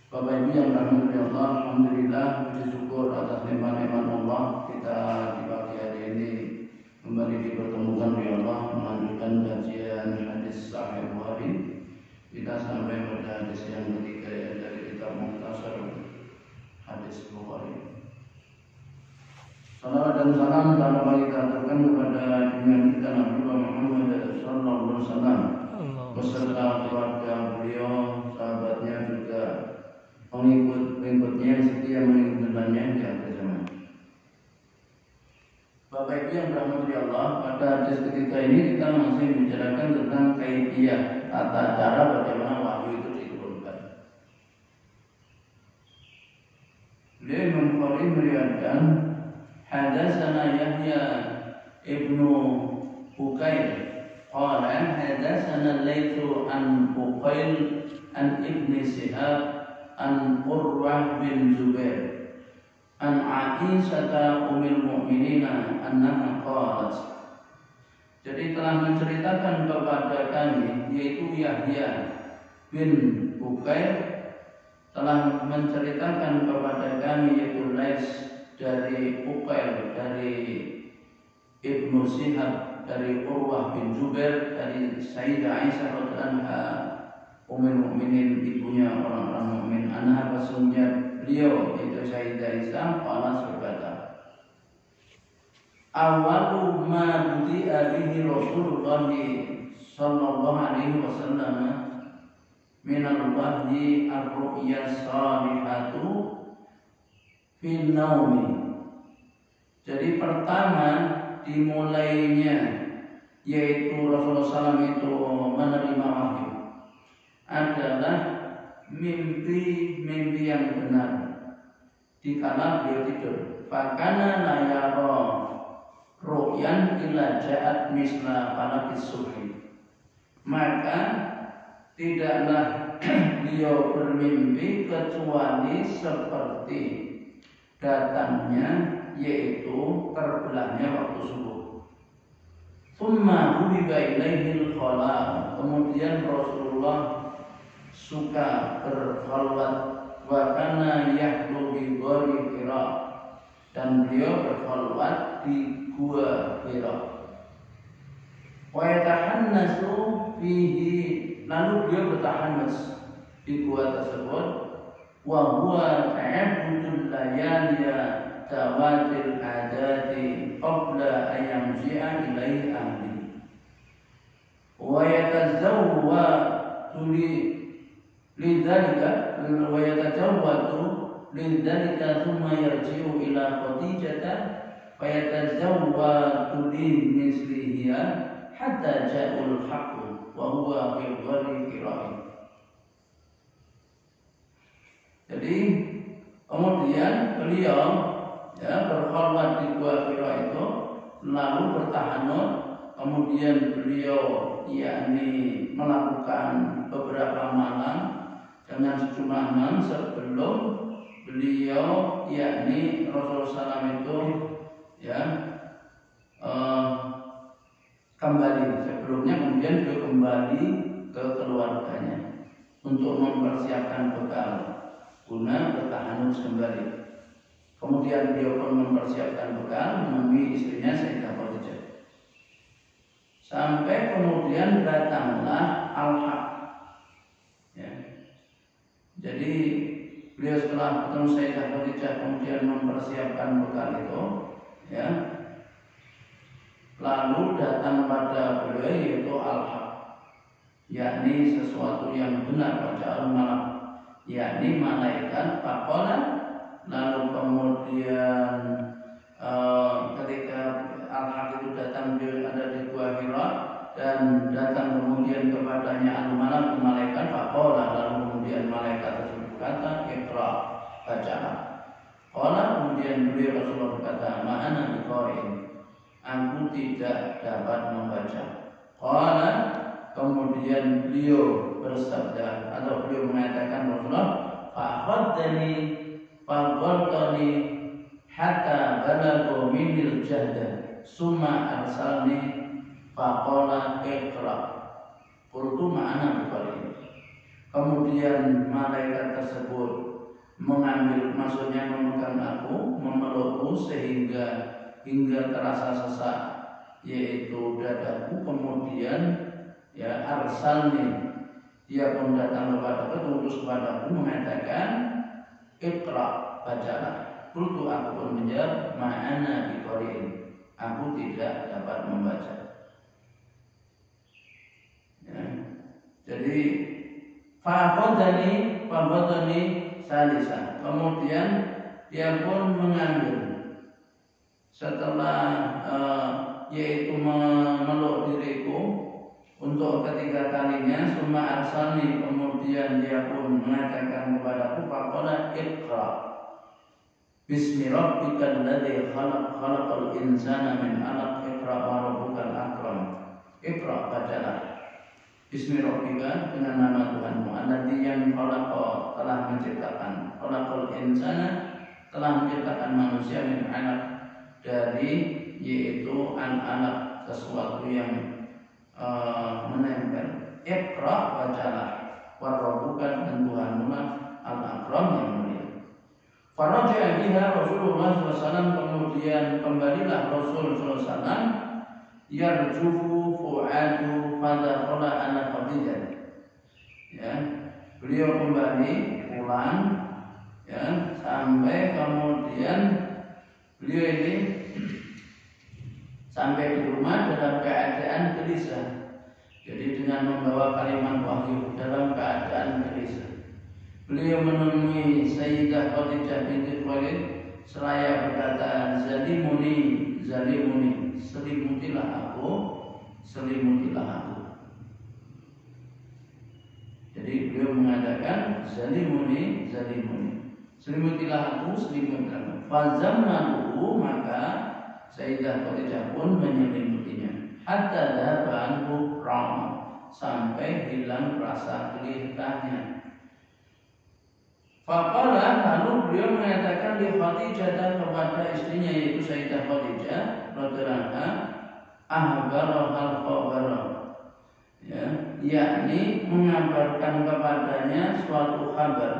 Bapak Ibu yang dirahmati Allah, alhamdulillah puji syukur atas nikmat-nikmat Allah kita di pagi hari ini kembali dipertemukan oleh Allah melanjutkan kajian hadis Sahih Bukhari. Kita sampai pada hadis yang ketiga ya, dari kitab Mukhtasar Hadis Bukhari. Salawat dan salam tanpa kita aturkan kepada junjungan kita Nabi Muhammad sallallahu alaihi wasallam beserta keluarga beliau, sahabatnya juga pengikut-pengikutnya yang setia mengikutinya di akhir zaman. Bapak Ibu yang dirahmati Allah, pada hadis ketiga ini kita masih membicarakan tentang kaifiyah, tata cara bagaimana wahyu itu diturunkan. Beliau Imam Bukhari meriwayatkan hadatsana Yahya ibnu Bukair qala hadatsana Laitsu an Bukair an Ibni Shihab an Urwah bin Zubair an Aisyah ummul mukminina annaha qalat. Jadi telah menceritakan kepada kami, yaitu Yahya bin Bukair telah menceritakan kepada kami, yaitu Lais dari Bukair dari Ibnu Shihab dari Urwah bin Zubair dari Sayyidah Aisyah radhiyallahu anha ummul mukminin, ibunya orang-orang mukmin, anha sesungguhnya beliau itu Sayyidah Aisyah qala berkata, awalu ma budi'a bihi Rasulullah sallallahu alaihi wasallam minal wahyi ar-ru'ya salihatu fi naumi. Jadi pertama dimulainya yaitu Rasulullah SAW itu menerima wahyu adalah mimpi yang benar dikala beliau tidur. Fakana la yara ru'yan illa ja'at misla falakis subhi. Maka tidaklah beliau bermimpi kecuali seperti datangnya yaitu terbelahnya waktu subuh. Tsumma hubiba ilaihil khala. Kemudian Rasulullah suka berkhalwat wa kana yahdu bi ghari Hira, dan beliau berkhalwat di gua Hira. Wa yatahannasu fihi, lalu beliau bertahannas di gua tersebut. Wa huwa ta'abbudul layaliya tawatil adati qabla ayam ji'a ilaihi ahli wa yatazawwadu lidzalika wa yatajawwadu lidzalika thumma yarji'u ila Khadijah fa yatazawwadu li misliha hatta ja'ul haqqu wa huwa fi ghari qira'i. Jadi kemudian beliau berkhalwat di gua Hira itu, lalu bertahanut, kemudian beliau melakukan beberapa malam dengan sejumlah malam sebelum beliau Rasulullah SAW itu kembali. Sebelumnya kemudian beliau kembali ke keluarganya untuk mempersiapkan bekal guna bertahanut kembali. Kemudian beliau pun mempersiapkan bekal menemui istrinya Sayyidah Khadijah. Sampai kemudian datanglah Al-Haq. Jadi beliau setelah bertemu Sayyidah Khadijah kemudian mempersiapkan bekal itu, lalu datang pada beliau yaitu Al-Haq, yakni sesuatu yang benar, bacaan malam, yakni malaikat faqala. Lalu kemudian ketika Al-Haq itu datang, beliau ada di gua Hira, dan datang kemudian kepadanya al-malak malaikat faqala, lalu kemudian malaikat tersebut berkata, iqra, bacalah. Qala, kemudian beliau Rasulullah berkata, ma'ana biqari'in, aku tidak dapat membaca. Qala, kemudian beliau bersabda atau beliau mengatakan Rasulullah, fa'akhadani fa'adhaltani hatta balagha minil jahda summa arsalni faqala iqra. Qultu ma'ana biqari'in. Kemudian Kemudian malaikat tersebut mengambil, maksudnya memegang aku, memelukku sehingga hingga terasa sesak, yaitu dadaku. Kemudian ya arsalni, dia pun datang kepadaku, mengutus kepadaku mengatakan Iqra, bacalah. Qultu, aku pun menjawab, ma'ana biqari'in, aku tidak dapat membaca. Ya. Jadi Fa'akhadani salisa. Kemudian dia pun mengambil setelah yaitu memeluk diriku untuk ketiga kalinya. Summa arsalni, kemudian dia pun mengatakan kepadaku, faqala Iqra bismi rabbikal ladzi khalaqal insana min 'alaq, Iqra wa rabbukal akram. Iqra, bacalah. Bismi rabbika, dengan nama Tuhanmu, alladzi yang khalaqa, telah menciptakan, khalaqal insana, telah menciptakan manusia, min 'alaq, dari yaitu an-alaq, sesuatu yang menempel. Iqra, bacalah. Wa rabbuka, dan Tuhanmu al-akram, yang mulia. Faraja'a biha Rasulullah SAW, kemudian kembalilah Rasul SAW, yarjufu fu'adu fadakhala ala Khadijah. Ya, beliau kembali pulang, ya, sampai kemudian beliau ini sampai di rumah dalam keadaan gelisah. Jadi dengan membawa kalimat wahyu dalam keadaan gelisah. Beliau menemui Sayyidah Khadijah binti Khuwailid seraya berkata, zalimuni, selimutilah aku. Jadi beliau mengatakan zalimuni, selimutilah aku. Fazammahu, maka Sayyidah Khadijah pun menyelimutinya. Hatta dhahaba anhu ra'ma, sampai hilang rasa gelitahnya. Faqala, lalu beliau mengatakan li Khadijah, dan kepada istrinya yaitu Sayyidah Khadijah radhiyallahu anha, ahbarahal khabara, ya, yakni mengabarkan kepadanya suatu kabar.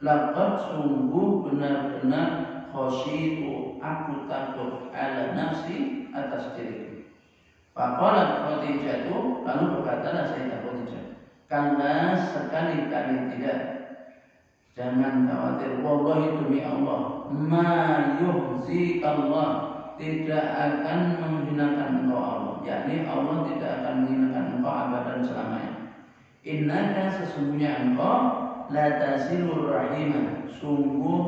Laqad, sungguh benar-benar, khasyitu, aku takut, ala nafsi, atas diriku. Faqalat Khadijah, lalu berkatalah Sayyidah Khadijah, karena sekali-kali tidak, jangan khawatir, wallahi demi Allah, ma yuhzikallah, tidak akan menghinakan engkau Allah, yakni Allah tidak akan menghinakan engkau abadan selamanya. Innaka, sesungguhnya engkau, la tasilur rahimah, sungguh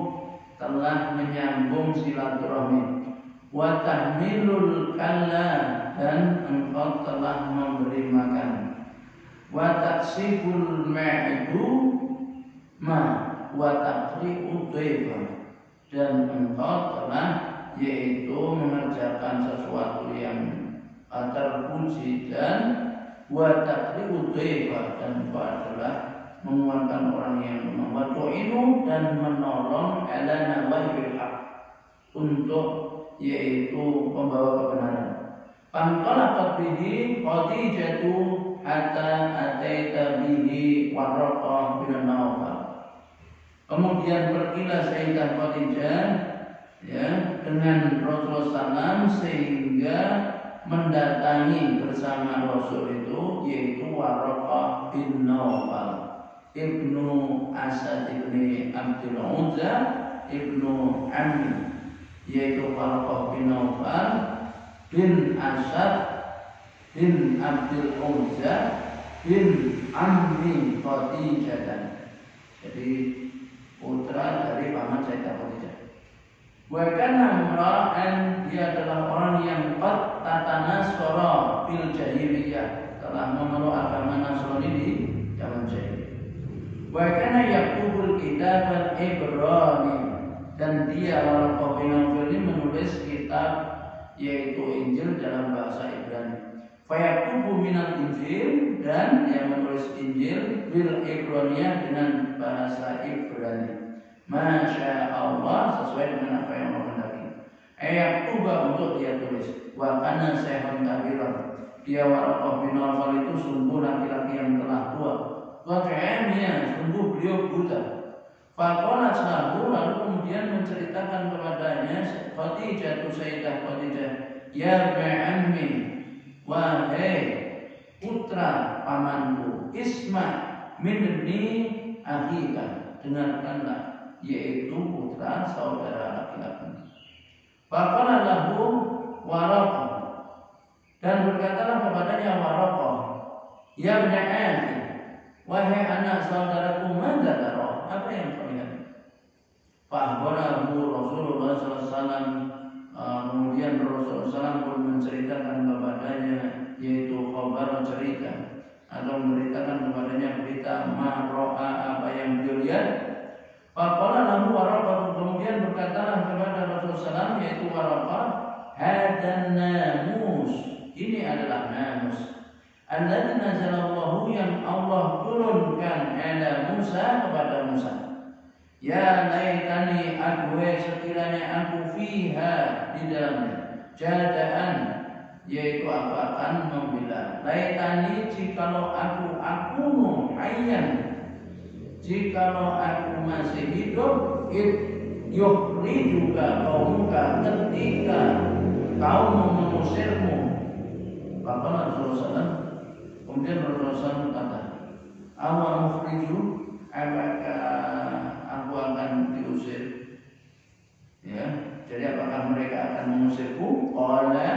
telah menyambung silaturahmi, wa tahmilul kalla, dan engkau telah memberi makan, wa taksibul ma'idu ma, wa taqri'u dhaifa, dan engkau telah yaitu mengerjakan sesuatu yang terpuji, dan wa taqri'u dhaifa, dan engkau adalah menguatkan orang yang lemah, wa tu'inu, dan menolong ala nawaibil haq, untuk yaitu pembawa kebenaran. Fanqalaqat bihi Khadijatu hatta ataita bihi Waraqah bin Nawfal. Kemudian pergilah Sayyidah Khadijah, ya, dengan Rasulullah SAW, sehingga mendatangi bersama Rasul itu yaitu Waraqah bin Nawfal, ibnu Asad ibni Abdul Uzza, ibnu Ammi, yaitu Waraqah bin Nawfal bin Asad bin Abdul Uzza bin Ammi Khadijah. Jadi putra dari paman Sayyidah Khadijah. Wa kana imra'an, dia adalah orang yang qad tatanasara fil jahiliyah, telah memeluk agama Nasrani di zaman jahiliyah. Wa kana yaktubul kitab al-Ibrani, dan dia Waraqah bin Nawfal ini menulis kitab yaitu Injil dalam bahasa Ibrani. Fayaktubu minal Injil, dan yang menulis Injil bil Ibraniyah, dengan bahasa Ibrani. Masya Allah, sesuai dengan apa yang Allah kehendaki. Ayaktuba, untuk dia tulis. Wa kana syaikhun kabiran, dia Waraqah bin Nawfal itu sungguh laki-laki yang telah tua. Waka'amnya sungguh beliau buta. Faqalat lahu, lalu kemudian menceritakan kepadanya Khadijah, Sayyidah Khadijah, ya ba'ammi, wahai putra pamanku, isma minni akhika, dengarkanlah, yaitu putra saudara laki-laki. Faqala lahu Waraqah, dan berkatalah kepadanya Waraqah, ya ba'ammi, wahai anak saudaraku, mana darah, apa yang kau lihat? Fa'akhbarahu Rasulullah SAW, kemudian Rasulullah SAW pun menceritakan kepadanya, yaitu khabar cerita, atau memberitakan kepadanya berita ma'ro'a, apa yang beliau lihat. Faqala lahu Waraqah, kemudian berkatalah kepada Rasulullah SAW, yaitu Waraqah, hadan namus, ini adalah namus, alladzi nazalallahu, yang Allah turunkan ala Musa, kepada Musa. Ya laitani, aduhai sekiranya aku fiha, di dalamnya, jadaan, yaitu aku akan membela. Laitani, jikalau aku hayyan, jikalau aku masih hidup, yukhrijuka qaumuka, ketika kaum mengusirmu. Maka Rasulullah, kemudian Rasulullah berkata, awal mukhriju, apakah aku akan diusir? Ya, jadi apakah mereka akan mengusirku? Qala,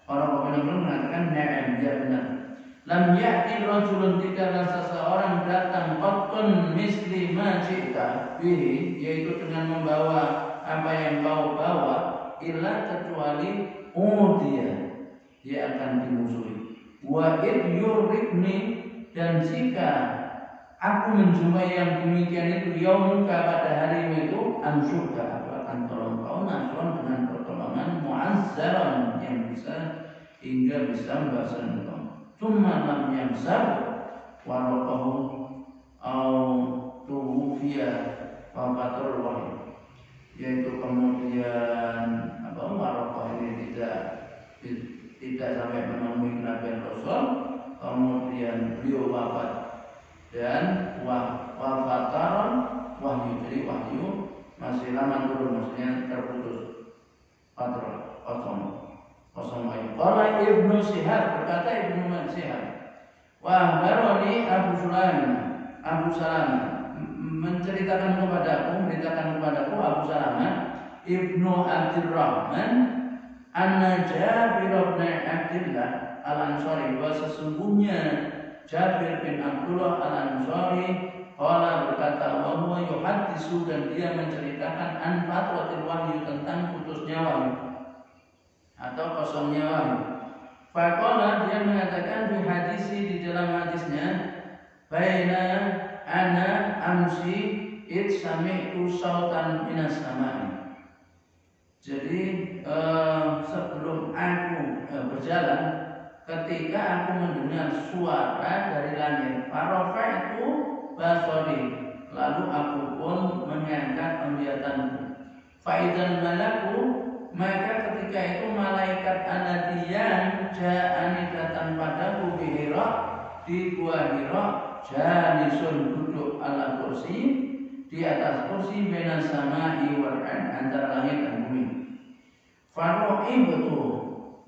orang pemimpin mengatakan na'am, ya benar. Lam ya'ti rajulun, tidaklah seseorang datang qattun misli ma ji'ta bihi, yaitu dengan membawa apa yang kau bawa, illa, kecuali dia akan dimusuhi. Wa id yuribni, dan jika aku menjumpai yang demikian itu, yaumuka, pada harimu itu, ansurka, aku akan tolong kau, nasron, dengan pertolongan, mu'azzaran, yang bisa hingga bisa membahasakan kau. Tsumma lam yamsab Waraqahu au tuwfiya wafatul wahid, yaitu kemudian Waraqah ini tidak sampai menemui Nabi Rasul, kemudian beliau wafat, dan wafataron wahyu, jadi wahyu masih lama turun, maksudnya terputus, fatrah kosong wahyu. Qala Ibnu Syihab, berkata Ibnu Syihab, wa baroni Abu Salamah memberitakan kepadaku Abu Salamah Ibnu Abdurrahman, anna Jabir bin Abdullah al-Ansari, bahwa sesungguhnya Jabir bin Abdullah al-Ansari qala, berkata, wa huwa yuhaddisu, dan dia menceritakan an fatratil wahyu, tentang putusnya wahyu atau kosongnya wahyu. Faqala, dia mengatakan di hadisi, di dalam hadisnya, baina ana amsi id sami'tu sautan minas samai. Jadi sebelum aku berjalan, ketika aku mendengar suara dari langit, farafa'tu basari, lalu aku pun mengangkat penglihatanku. Faidan malaku, maka ketika itu malaikat alladzi yang ja'ani, datang padaku di Hira, di gua Hira, jalisun, duduk ala kursi, di atas kursi, benas samai wal ard, antara langit dan bumi. Faru'ibtu,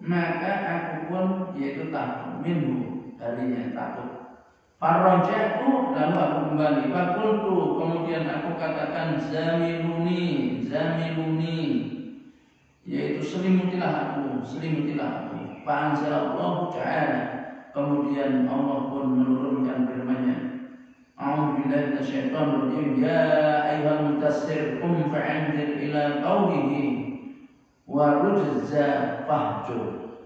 maka aku pun, yaitu takut, minhu, darinya takut. Farraja'tu, lalu aku kembali. Fakultu, kemudian aku katakan, zamiluni, yaitu selimutilah aku. Fa'anzalallahu ta'ala, kemudian Allah pun menurunkan firman-Nya, a'udzubillahi minasyaitonir rajim, ya ayyuhal mutassir qum fa'anzir ila qaulihi wa rujza fahjur.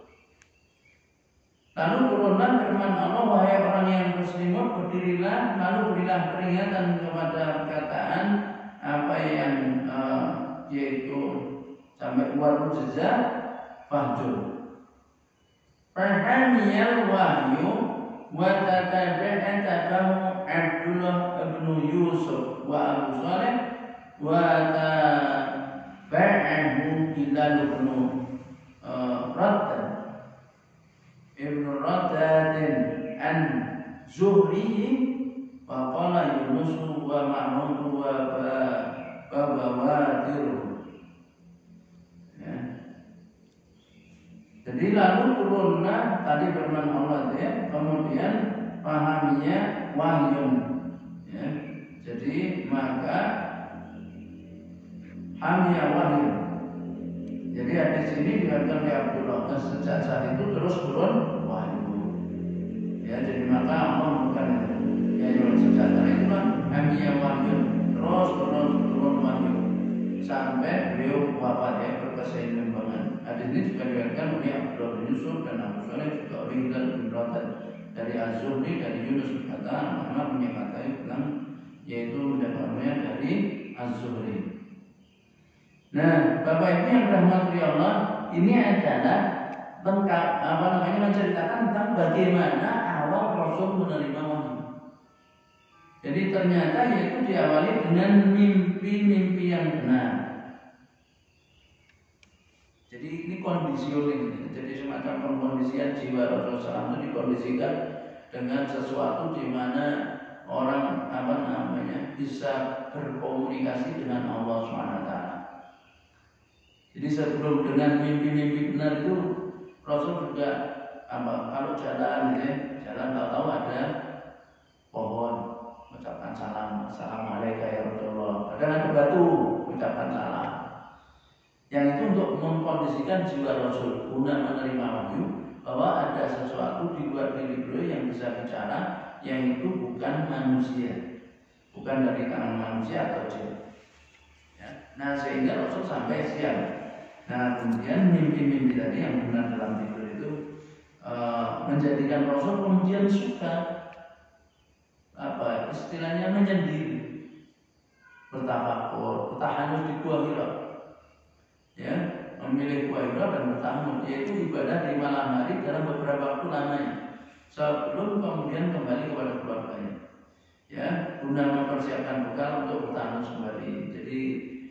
Lalu turunlah firman Allah, wahai orang yang berselimut, berdirilah, lalu berilah peringatan kepada perkataan apa yang yaitu sampai warujza fahjur. Fahamiyal wahyu wa tatabahu Abdullah bin Yusuf wa Abu Saleh wa tabahu Bilal bin Ibn Raddad an Zuhri Faqala Yunus wa ma'nudu wa bawadir. Ya. Jadi lalu turunlah tadi firman Allah ya, kemudian pahaminya wahyun. Ya. Jadi maka hamya wahyu. Jadi hadis ini dikatakan oleh Abdullah sejak saat itu terus turun wahyu. Ya, jadi maka Allah bukan ya sejak saat itu kan hamya wahyu terus turun wahyu sampai beliau wafat ya berkeseimbangan. Hadis ini juga dikatakan oleh Abdullah bin Yusuf dan Abu Saleh juga oleh Hilal bin Ratan dari Az-Zuhri dari Yunus berkata Muhammad punya kata yang bilang yaitu mendapatnya dari Az-Zuhri. Nah, Bapak Ibu yang dirahmati Allah, ini adalah lengkap menceritakan tentang bagaimana awal Rasul menerima wahyu. Jadi ternyata yaitu diawali dengan mimpi-mimpi yang benar. Jadi ini kondisioning, jadi semacam pengkondisian jiwa Rasulullah SAW itu dikondisikan dengan sesuatu di mana orang bisa berkomunikasi dengan Allah SWT. Jadi sebelum dengan mimpi-mimpi benar itu Rasul juga kalau jalan tahu ada pohon ucapkan salam, assalamualaikum ya Rasulullah. Ada batu ucapkan salam. Yang itu untuk mengkondisikan jiwa Rasul guna menerima wahyu bahwa ada sesuatu di luar diri beliau yang bisa bicara, yang itu bukan manusia, bukan dari tangan manusia atau jin. Ya. Nah sehingga Rasul sampai siang. Nah kemudian mimpi-mimpi tadi yang benar dalam tidur itu menjadikan Rasul kemudian suka istilahnya menyendiri, bertafakur, bertahanus di Gua Hira, ya, memilih Gua Hira dan bertahanus, yaitu ibadah di malam hari dalam beberapa waktu lamanya sebelum kemudian kembali kepada keluarganya, ya, guna mempersiapkan bekal untuk bertahanus kembali. Jadi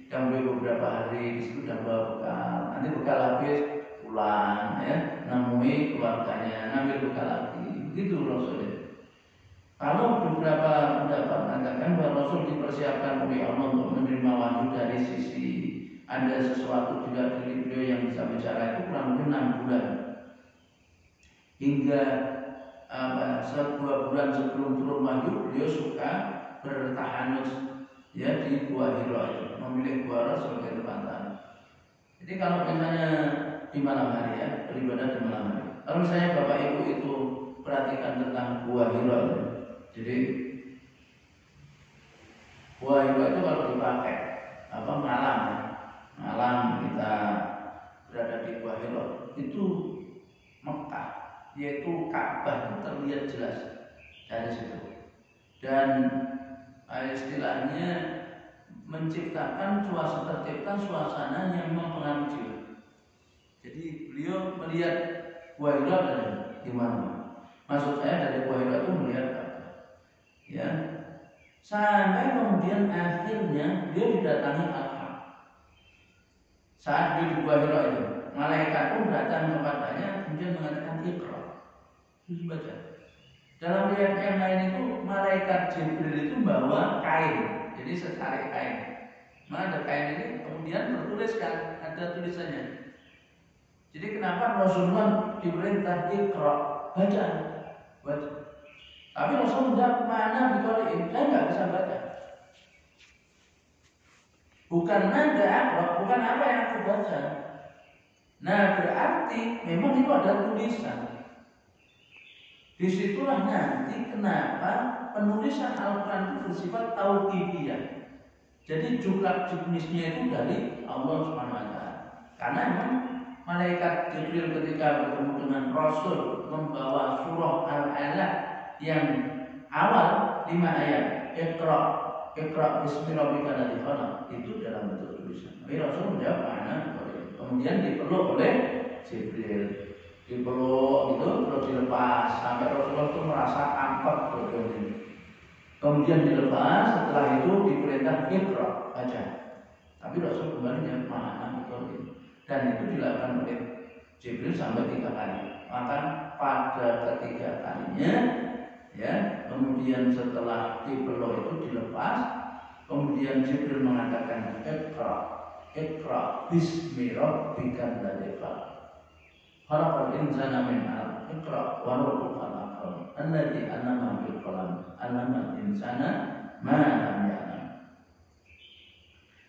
sampai beberapa hari di situ sudah bawa bekal. Nanti bekal habis pulang, ya, nemui keluarganya, ngambil bekal lagi. Begitu Rasul. Kalau beberapa pendapat mengatakan bahwa Rasul dipersiapkan oleh Allah untuk menerima wahyu dari sisi ada sesuatu di dalam diri beliau yang bisa bicara itu kurang lebih 6 bulan. Hingga sebuah bulan sebelum turun wahyu beliau suka bertahanus ya di Gua Hira itu, memilih Gua Hira sebagai tempat. Jadi kalau misalnya di malam hari ya, beribadah di malam hari. Kalau misalnya Bapak Ibu itu perhatikan tentang Gua Hira itu. Jadi Gua Hira itu kalau dipakai malam kita berada di Gua Hira itu Mekah, yaitu Ka'bah itu terlihat jelas dari situ. Dan istilahnya menciptakan suasana yang mempengaruhi jiwa. Jadi beliau melihat Gua Hira dari gimana? Maksud saya dari Gua Hira itu melihat ya, sampai kemudian akhirnya dia didatangi Al-Haq. Saat dia di Gua Hira itu, malaikat pun datang kepadanya kemudian mengatakan Iqra. Terus baca. Dalam riwayat yang lain itu malaikat Jibril itu bawa kain, jadi secari kain. Mana ada kain ini kemudian tertuliskan, ada tulisannya. Jadi kenapa Rasulullah diperintah Iqra, baca. Tapi Rasul menjawab mana biqari'in, saya nggak bisa baca. Bukan nada Iqra, bukan apa yang aku baca. Nah berarti memang itu ada tulisan. Disitulah nanti kenapa penulisan Al-Quran itu bersifat tauqifiyah. Jadi jenisnya itu dari Allah SWT. Karena memang malaikat Jibril ketika bertemu dengan Rasul membawa surah Al-Alaq yang awal 5 ayat, Iqra bismi rabbikal ladzi khalaq, itu dalam bentuk tulisan. Tapi Rasul menjawab mana? Kemudian dipeluk oleh Jibril. Dipeluk itu terus dilepas sampai Rasulullah itu merasa angkat ini. Kemudian dilepas, setelah itu diperintah Iqra, baca. Tapi Rasul kembali mana itu, dan itu dilakukan oleh Jibril sampai 3 kali. Maka pada ketiga kalinya Ya, kemudian setelah dipeluk itu dilepas, kemudian Jibril mengatakan Iqra bismi rabbikal ladzi khalaqal insana min 'alaq Iqra wa rabbukal akram alladzi 'allama bil qalam 'allamal insana ma lam ya'lam.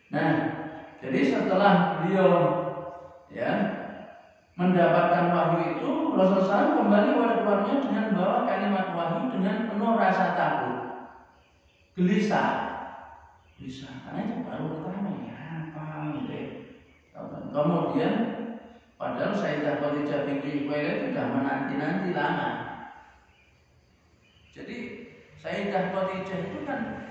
Nah, jadi setelah beliau ya mendapatkan wahyu itu, Rasulullah SAW kembali pada keluarganya dengan bawa kalimat wahyu dengan penuh rasa takut, gelisah, karena itu baru pertama ya apa gitu ya. Kemudian padahal Sayyidah Khadijah binti Khuwailid sudah menanti lama. Jadi Sayyidah Khadijah itu kan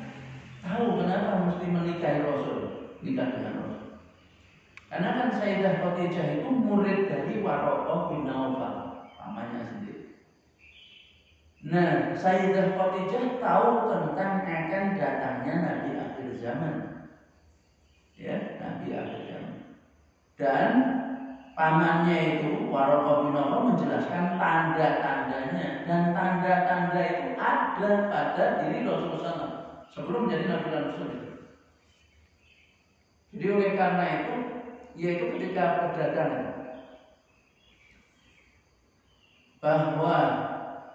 tahu kenapa mesti menikahi Rasul, nikah dengan Rasul. Karena kan Sayyidah Khadijah itu murid dari Waraqah bin Naufal, pamannya sendiri. Nah, Sayyidah Khadijah tahu tentang akan datangnya Nabi akhir zaman. Ya, Nabi akhir zaman. Dan pamannya itu Waraqah bin Naufal menjelaskan tanda-tandanya, dan tanda-tanda itu ada pada diri Rasulullah SAW sebelum jadi Nabi dan Rasul itu. Jadi oleh karena itu, yaitu ketika berdagang bahwa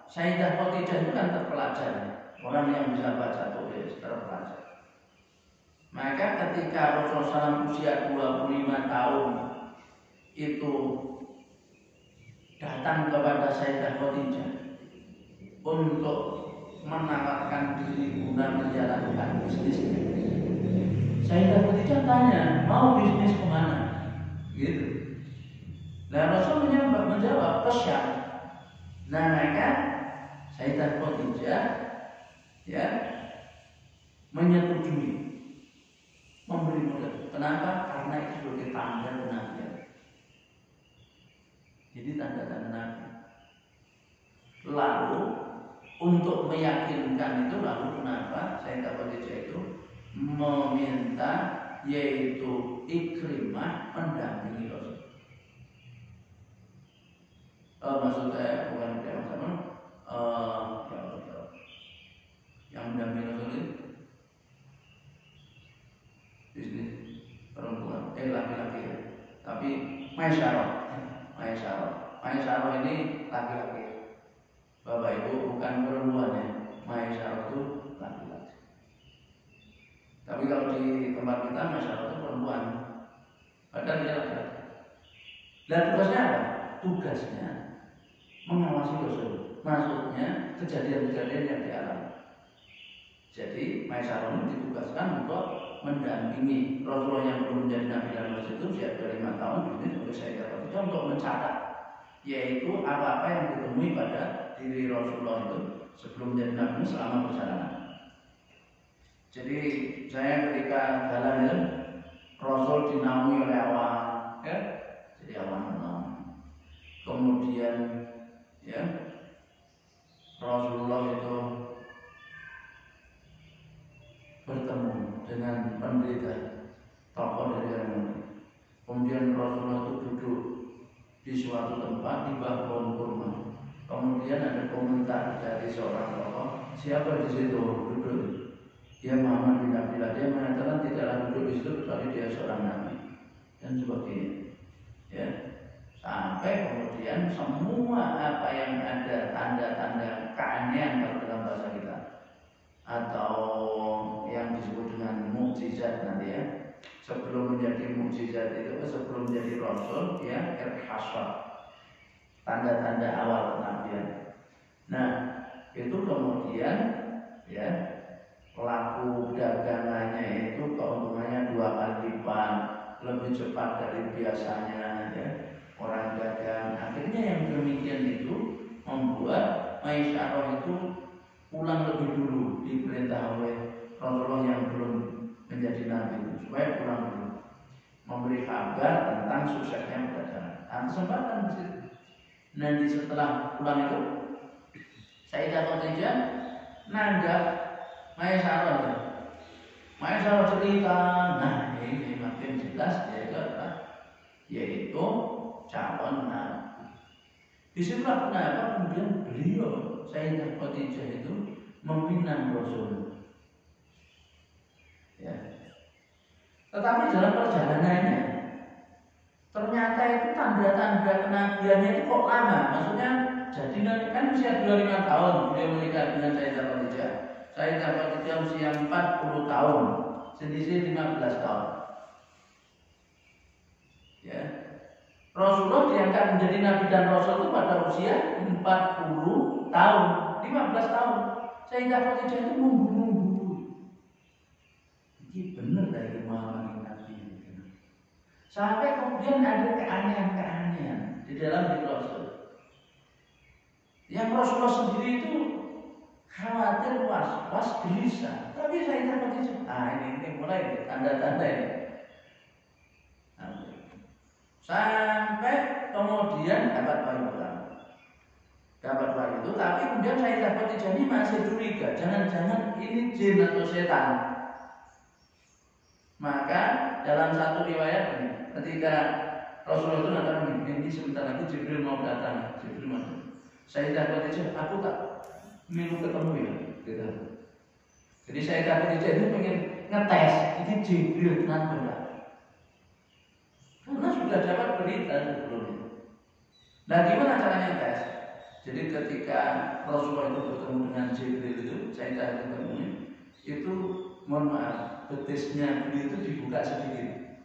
Sayyidah Khadijah itu kan terpelajar, orang yang bisa baca tulis terpelajar. Maka ketika Rasulullah SAW usia 25 tahun itu datang kepada Sayyidah Khadijah untuk menawarkan diri guna menjalankan bisnisnya, Sayyidah Khadijah tanya, mau bisnis kemana? Gitu. Nah, Rasul menjawab Syam. Nah, maka Sayyidah Khadijah ya menyetujui, memberi modal. Kenapa? Karena itu sebagai tanda kenabian. Jadi tanda-tanda Nabi. Lalu untuk meyakinkan itu, lalu kenapa Sayyidah Khadijah itu meminta yaitu Ikrimah mendampingi Rasul. Maksud saya bukan sama yang mendampingi Rasul itu bisnis perempuan, laki-laki ya. Tapi Maisyarah ini laki-laki. Bapak Ibu bukan perempuan ya. Maisyarah itu laki-laki. Tapi kalau di tempat kita Maisyarah itu perempuan. Padahal dia laki-laki. Dan tugasnya apa? Tugasnya mengawasi Rasul. Maksudnya kejadian-kejadian yang dialami. Jadi Maisyarah ini ditugaskan untuk mendampingi Rasulullah yang belum menjadi Nabi dan Rasul itu usia 25 tahun. Ini juga saya dapat untuk mencatat, yaitu apa-apa yang ditemui pada diri Rasulullah itu sebelum menjadi Nabi selama perjalanan. Jadi saya ketika jalan itu Rasul dinaungi oleh awan, ya, jadi awan menaungi. Kemudian ya Rasulullah itu bertemu dengan pendeta tokoh dari agama. Kemudian Rasulullah itu duduk di suatu tempat di bawah pohon kurma. Kemudian ada komentar dari seorang tokoh, siapa di situ duduk? Dia Muhammad bin Abdullah. Dia mengatakan tidaklah duduk di situ kecuali dia seorang nabi dan sebagainya. Ya, sampai kemudian semua apa yang ada tanda-tanda keanehan kalau dalam bahasa kita atau yang disebut dengan mukjizat nanti ya, sebelum menjadi mukjizat itu, sebelum menjadi rasul ya, irhasat, tanda-tanda awal kenabian. Nah, itu kemudian ya laku dagangannya itu keuntungannya 2 kali lipat, lebih cepat dari biasanya ya orang dagang. Akhirnya yang demikian itu membuat Maisyarah itu pulang lebih dulu, diperintah oleh Rasulullah yang belum menjadi nabi supaya pulang dulu, memberi kabar tentang suksesnya perjalanan. Kesempatan di situ. Nanti setelah pulang itu, Sayyidah Khadijah nanggap Maisyarah cerita. Nah, ini makin jelas yaitu calon nabi. Disitulah kenapa kemudian beliau Sayyidah Khadijah itu meminang Rasul. Ya. Tetapi dalam perjalanannya ternyata itu tanda-tanda kenabiannya itu kok lama. Maksudnya jadi kan usia 25 tahun beliau menikah dengan Sayyidah Khadijah. Sayyidah Khadijah usia 40 tahun, selisih 15 tahun. Ya. Rasulullah diangkat menjadi Nabi dan Rasul itu pada usia 40 tahun, 15 tahun. Sayyidah Khadijah itu nunggu-nunggu. Ini benar dari Muhammad Nabi. Sampai kemudian ada keanehan-keanehan di dalam hidup Rasul. Yang Rasulullah sendiri itu khawatir, was-was, gelisah. Tapi Sayyidah Khadijah, ini mulai tanda-tanda ini. Sampai kemudian dapat wahyu pertama. Dapat wahyu itu, tapi kemudian Sayyidah Khadijah ini masih curiga, jangan-jangan ini jin atau setan. Maka dalam satu riwayat ini, ketika Rasulullah itu datang, ini sebentar lagi Jibril mau datang. Jibril mau. Sayyidah Khadijah, aku tak milu ketemu ya. Gitu. Jadi Sayyidah Khadijah ini pengen ngetes, ini Jibril kenapa? Karena sudah dapat berita sebelumnya. Nah, gimana caranya tes? Jadi ketika Rasulullah itu bertemu dengan Jibril itu, Sayyidah ketemu itu, mohon maaf, betisnya beliau itu dibuka sedikit.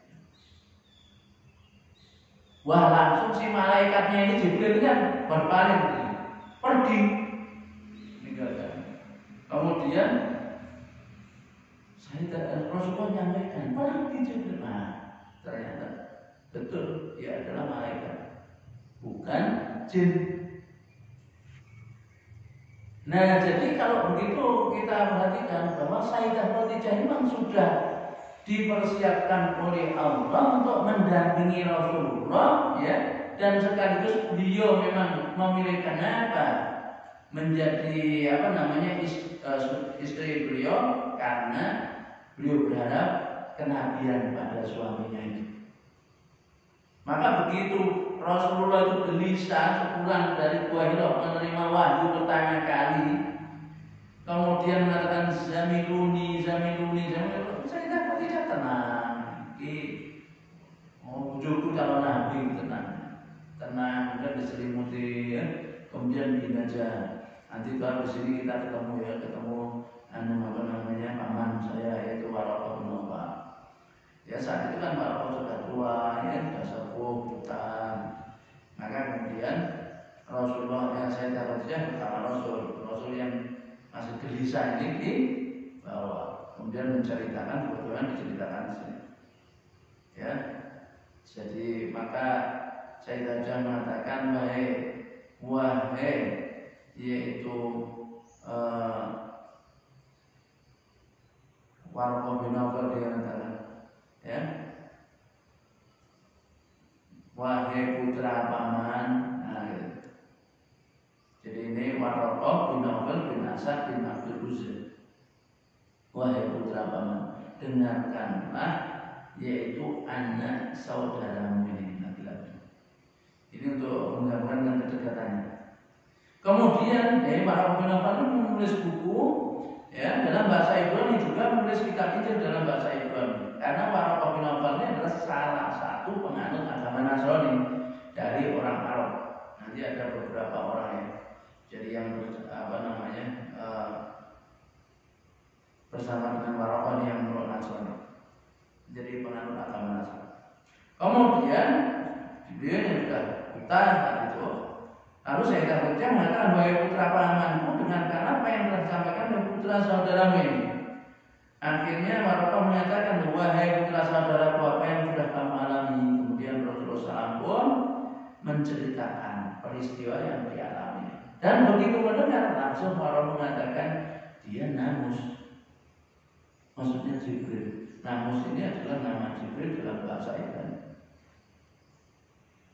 Wah, langsung si malaikatnya ini Jibril kan berpaling, pergi, meninggalkan. Kemudian Rasulullah menyampaikan, pergi Jibril. Nah, ternyata betul, dia adalah malaikat, bukan jin. Nah, jadi kalau begitu kita perhatikan bahwa Sayyidah Khadijah memang sudah dipersiapkan oleh Allah untuk mendampingi Rasulullah, ya, dan sekaligus beliau memang memilihkan apa? Menjadi istri beliau karena beliau berharap kenabian pada suaminya itu. Maka begitu Rasulullah itu gelisah sepulang dari Gua Hira menerima wahyu pertama kali, kemudian mengatakan zamiluni, saya tidak tenang. Bujuku calon nabi tenang, kemudian diselimuti, ya. Kemudian begini aja, nanti baru di sini kita ketemu ya, paman saya yaitu Waraqah bin Nawfal. Ya saat itu kan Waraqah sudah tua, ya sudah sepuh, hutang. Maka kemudian Rasulullah yang saya dapat bersama Rasul yang masih gelisah ini dibawa, kemudian menceritakan kebetulan diceritakan di sini. Ya, jadi maka saya saja mengatakan wahai yaitu Waraqah bin Nawfal dia katakan, ya, wahai putra paman. Nah, gitu. Jadi ini Waraqah bin Nawfal bin Asad bin Abdul Uzza. Wahai putra paman, dengarkanlah, yaitu anak saudaramu ini laki-laki. Ini untuk menggambarkan kedekatannya. Kemudian Waraqah bin Nawfal menulis buku, ya, dalam bahasa Ibrani, juga menulis kitab Injil dalam bahasa Ibrani. Karena Waraqah bin Nawfal ini adalah salah satu penganut agama Nasrani dari orang Arab. Nanti ada beberapa orang ya. Jadi yang bersama dengan Waraqah yang menurut Nasrani. Jadi penganut agama Nasrani. Kemudian beliau juga buta saat itu. Lalu saya Khadijah mengatakan, wahai putra pamanku, dengarkan apa yang telah disampaikan oleh putra saudaramu ini. Akhirnya Waraqah menyatakan, wahai putra saudaraku, apa yang sudah kamu alami. Kemudian Rasulullah SAW pun menceritakan peristiwa yang dialami. Dan begitu mendengar, langsung Waraqah mengatakan, dia namus. Maksudnya Jibril. Namus ini adalah nama Jibril dalam bahasa Ibrani.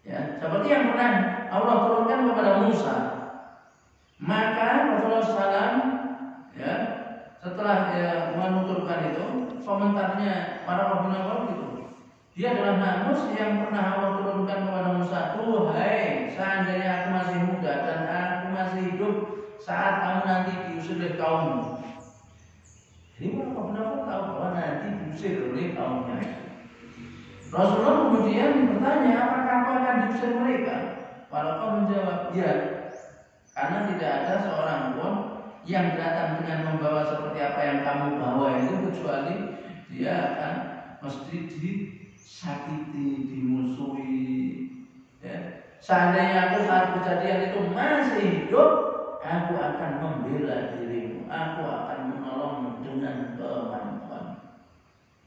Ya, seperti yang pernah Allah turunkan kepada Musa. Maka Rasulullah SAW, ya, setelah menuturkan itu, komentarnya para pembina itu, dia adalah namus yang pernah Allah turunkan kepada Musa. Tuhai, seandainya aku masih muda dan aku masih hidup saat kamu nanti diusir oleh kaummu. Jadi Waraqah bin Nawfal tahu bahwa nanti diusir oleh kaumnya. Rasulullah kemudian bertanya, apakah kamu akan diusir mereka? Waraqah menjawab, ya. Karena tidak ada seorang pun yang datang dengan membawa seperti apa yang kamu bawa itu, kecuali dia akan mesti disakiti, dimusuhi. Ya. Seandainya aku saat kejadian itu masih hidup, aku akan membela dirimu, aku akan menolongmu dengan kemampuan.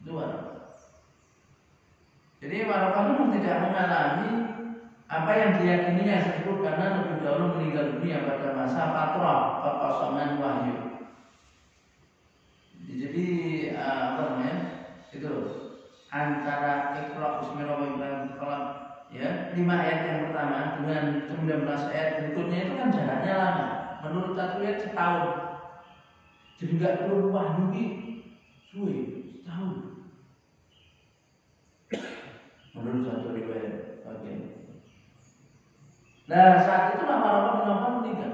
Itu Waraqah. Jadi Waraqah itu tidak mengalami apa yang diyakininya tersebut karena lebih dahulu meninggal dunia pada masa fatrah, kekosongan wahyu. Jadi apa namanya? Itu antara Iqra bismi rabbikal falaq, ya, 5 ayat yang pertama dengan 19 ayat berikutnya itu kan jaraknya lama. Menurut satu ayat setahun. Jadi enggak perlu wahyu suwe setahun. Menurut satu riwayat. Oke. Nah, saat itu Waraqah bin Nawfal meninggal.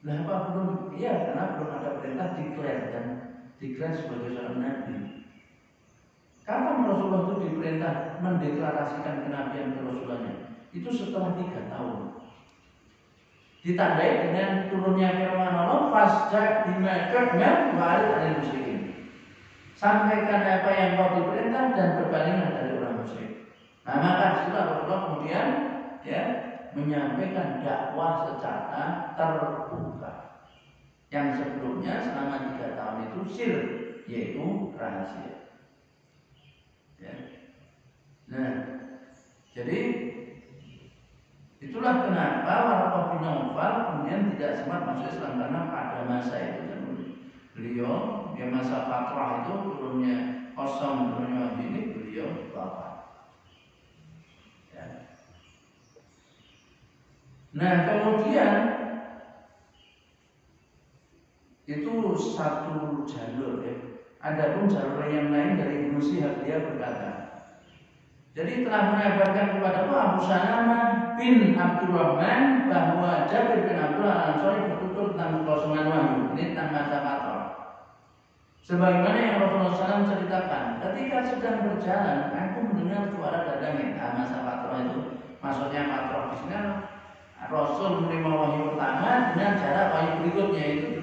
Nah, apa belum? Iya, karena belum ada perintah deklar sebagai seorang nabi. Kapan Rasulullah itu diperintah mendeklarasikan kenabian ke Rasulullah? Itu setelah 3 tahun. Ditandai dengan turunnya firman Allah, fasda bima tu'mar wa'rid 'anil musyrikin. Sampaikan apa yang kau diperintah dan berpaling dari orang musyrik. Nah, maka setelah Rasulullah kemudian menyampaikan dakwah secara terbuka. Yang sebelumnya selama 3 tahun itu sir, yaitu rahasia. Ya. Nah, jadi itulah kenapa Waraqah bin Nawfal kemudian tidak sempat masuk Islam karena pada masa itu beliau di masa fatrah itu turunnya kosong turunnya ini beliau wafat. Ya. Nah, kemudian itu satu jalur ya. Adapun jalur yang lain dari Ibnu Syihab dia berkata, jadi telah mengabarkan kepada Abu Salamah bin Abdurrahman bahwa Jabir bin Abdullah Al-Ansari bertutur tentang kekosongan wahyu ini tentang masa fatrah. Sebagaimana yang Rasulullah SAW ceritakan, ketika sedang berjalan, aku mendengar suara dadangin. Nah, masa fatrah itu, maksudnya fatrah di sini Rasul menerima wahyu pertama dengan jarak wahyu berikutnya itu